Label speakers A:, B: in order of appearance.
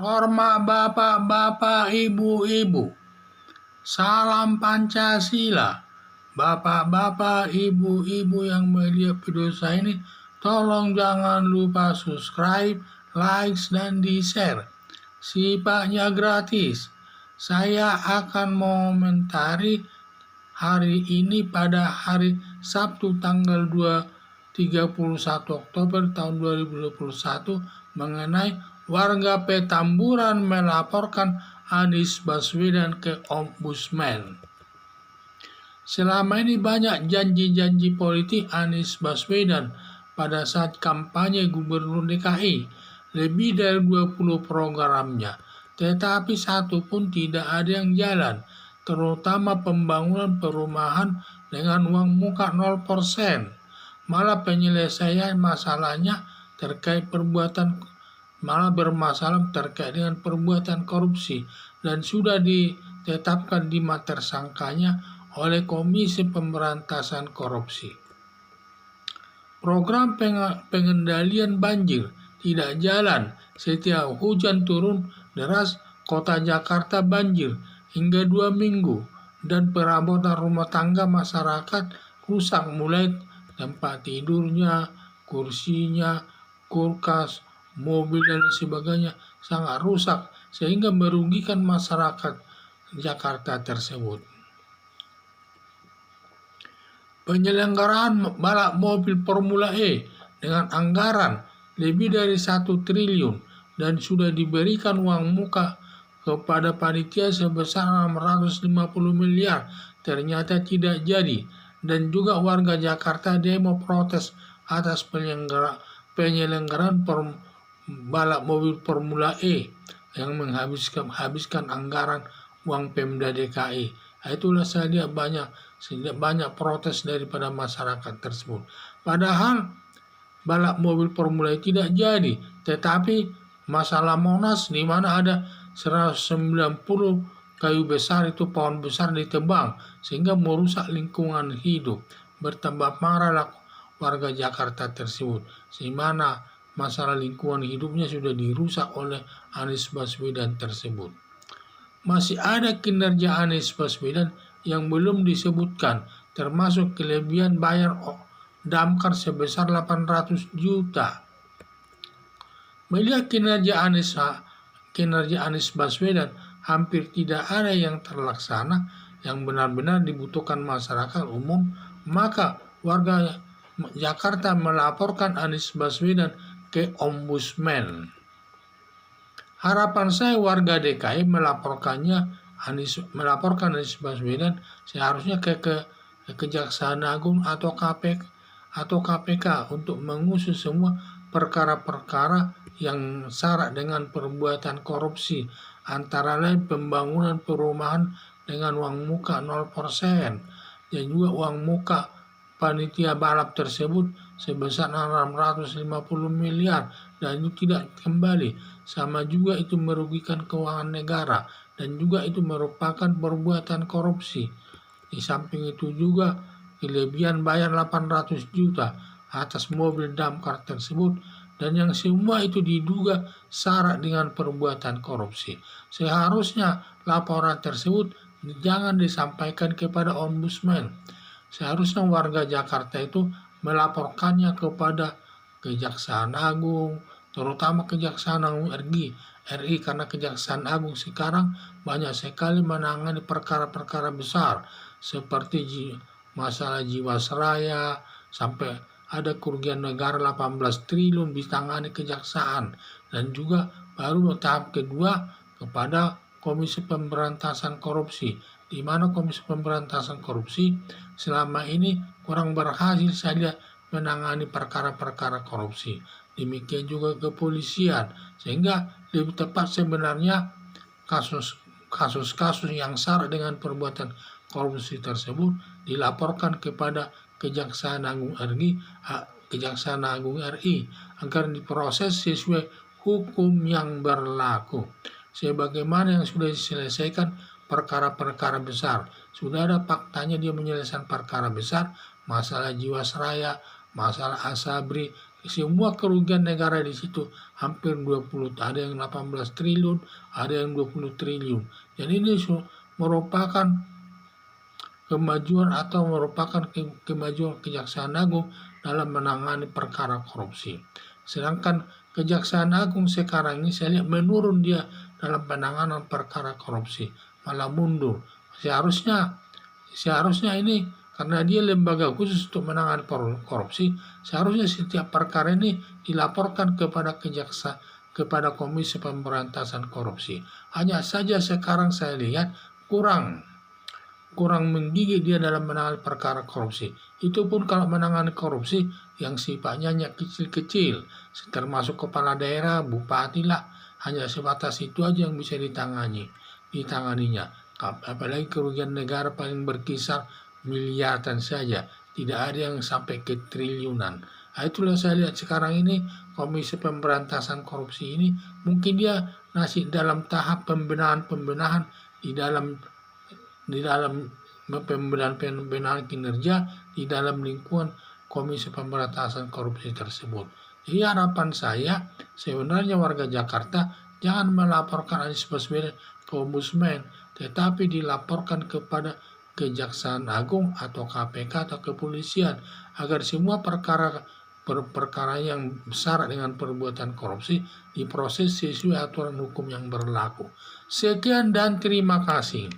A: Hormat bapak-bapak, ibu-ibu. Salam Pancasila. Bapak-bapak, ibu-ibu yang melihat video saya ini, tolong jangan lupa subscribe, like, dan di-share. Sifatnya gratis. Saya akan mengomentari hari ini pada hari Sabtu tanggal 31 Oktober tahun 2021 mengenai warga Petamburan melaporkan Anies Baswedan ke Ombudsman. Selama ini banyak janji-janji politik Anies Baswedan pada saat kampanye Gubernur DKI, lebih dari 20 programnya, tetapi satu pun tidak ada yang jalan, terutama pembangunan perumahan dengan uang muka 0%. Malah penyelesaian masalahnya bermasalah terkait dengan perbuatan korupsi dan sudah ditetapkan 5 tersangkanya oleh Komisi Pemberantasan Korupsi. Program pengendalian banjir tidak jalan. Setiap hujan turun deras, kota Jakarta banjir hingga 2 minggu dan perabotan rumah tangga masyarakat rusak, mulai tempat tidurnya, kursinya, kulkas, mobil dan sebagainya sangat rusak sehingga merugikan masyarakat Jakarta tersebut. Penyelenggaraan balap mobil Formula E dengan anggaran lebih dari 1 triliun dan sudah diberikan uang muka kepada panitia sebesar 650 miliar ternyata tidak jadi, dan juga warga Jakarta demo protes atas penyelenggaraan balap mobil Formula E yang menghabiskan anggaran uang Pemda DKI. Itulah saya lihat banyak protes daripada masyarakat tersebut. Padahal balap mobil Formula E tidak jadi, tetapi masalah Monas di mana ada 190 kayu besar, itu pohon besar ditebang sehingga merusak lingkungan hidup. Bertambah marahlah warga Jakarta tersebut, sehingga masalah lingkungan hidupnya sudah dirusak oleh Anies Baswedan tersebut. Masih ada kinerja Anies Baswedan yang belum disebutkan, termasuk kelebihan bayar damkar sebesar 800 juta. Melihat kinerja Anies Baswedan, hampir tidak ada yang terlaksana yang benar-benar dibutuhkan masyarakat umum, maka warga Jakarta melaporkan Anies Baswedan ke Ombudsman. Harapan saya warga DKI melaporkan Anies Baswedan seharusnya ke Kejaksaan Agung atau KPK untuk mengusut semua perkara-perkara yang syarat dengan perbuatan korupsi, antara lain pembangunan perumahan dengan uang muka 0% dan juga uang muka panitia balap tersebut sebesar 650 miliar dan itu tidak kembali. Sama juga itu merugikan keuangan negara dan juga itu merupakan perbuatan korupsi. Di samping itu juga kelebihan bayar 800 juta atas mobil damkar tersebut, dan yang semua itu diduga syarat dengan perbuatan korupsi. Seharusnya laporan tersebut jangan disampaikan kepada Ombudsman. Seharusnya warga Jakarta itu melaporkannya kepada Kejaksaan Agung, terutama Kejaksaan Agung RI, karena Kejaksaan Agung sekarang banyak sekali menangani perkara-perkara besar seperti masalah Jiwasraya, sampai ada kerugian negara 18 triliun ditangani kejaksaan, dan juga baru tahap kedua kepada Komisi Pemberantasan Korupsi, di mana Komisi Pemberantasan Korupsi selama ini kurang berhasil saja menangani perkara-perkara korupsi. Demikian juga kepolisian, sehingga lebih tepat sebenarnya kasus-kasus yang syarat dengan perbuatan korupsi tersebut dilaporkan kepada Kejaksaan Agung RI agar diproses sesuai hukum yang berlaku. Sebagaimana yang sudah diselesaikan perkara-perkara besar, sudah ada faktanya dia menyelesaikan perkara besar, masalah Jiwasraya, masalah Asabri, semua kerugian negara di situ hampir 20, ada yang 18 triliun, ada yang 20 triliun. Jadi ini merupakan kemajuan atau merupakan kemajuan Kejaksaan Agung dalam menangani perkara korupsi. Sedangkan Kejaksaan Agung sekarang ini saya lihat menurun dia dalam penanganan perkara korupsi, malah mundur. Seharusnya ini karena dia lembaga khusus untuk menangani korupsi, seharusnya setiap perkara ini dilaporkan kepada kepada Komisi Pemberantasan Korupsi. Hanya saja sekarang saya lihat kurang menggigit dia dalam menangani perkara korupsi. Itu pun kalau menangani korupsi yang sifatnya hanya kecil-kecil, termasuk kepala daerah, bupati lah, hanya sebatas itu aja yang bisa ditanganinya. Apalagi kerugian negara paling berkisar miliaran saja, tidak ada yang sampai ke triliunan. Nah, itulah saya lihat sekarang ini Komisi Pemberantasan Korupsi ini mungkin dia masih dalam tahap pembenahan di dalam pembenahan kinerja di dalam lingkungan Komisi Pemberantasan Korupsi tersebut. Jadi harapan saya sebenarnya warga Jakarta jangan melaporkan Anies Baswedan ke Ombudsman, tetapi dilaporkan kepada Kejaksaan Agung atau KPK atau kepolisian agar semua perkara yang besar dengan perbuatan korupsi diproses sesuai aturan hukum yang berlaku. Sekian dan terima kasih.